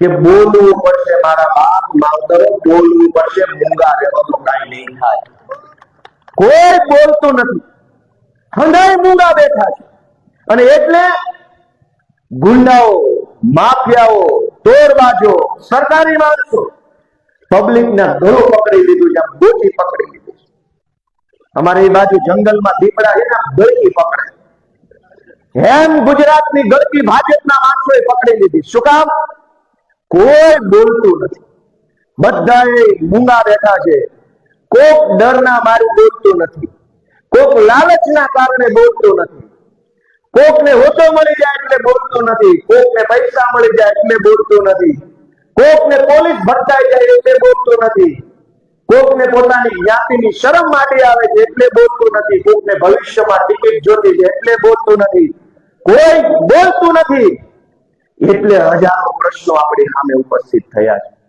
કે બોલવું પડશે મારા બાપ માવતરો, બોલવું પડશે, મૂંગા રહેવાનું કાંઈ નહીં થાય. કોઈ બોલતું નથી, હંધાય મૂંગા બેઠા છે. અને એટલે ગુંડાઓ, માફિયાઓ, તોડબાજો, સરકારી માણસો પબ્લિકના ગળું પકડી લીધું છે, બોટી પકડી લીધું છે. અમારે એ બાજુ જંગલમાં દીપડા છે ને, ગળકી પકડે. એમ ગુજરાતની ગળકી ભાજપના માણસોએ પકડી લીધી. શું કામ? કોઈ બોલતું નથી, બધાએ મૂંગા બેઠા છે. કોક ડરના મારે બોલતું નથી, કોક લાલચના કારણે બોલતું નથી, કોકને હોતો મળી જાય એટલે બોલતું નથી, કોકને પૈસા મળી જાય એટલે બોલતું નથી, કોકને પોલીસ ભટકાઈ જાય એટલે બોલતું નથી, કોકને પોતાની જ્ઞાતિની શરમ માટી આવે છે એટલે બોલતું નથી, કોકને ભવિષ્યમાં ટિકિટ જોતી છે એટલે બોલતું નથી. કોઈ બોલતું નથી એટલે હજારો પ્રશ્નો આપણી સામે ઉપસ્થિત થયા છે.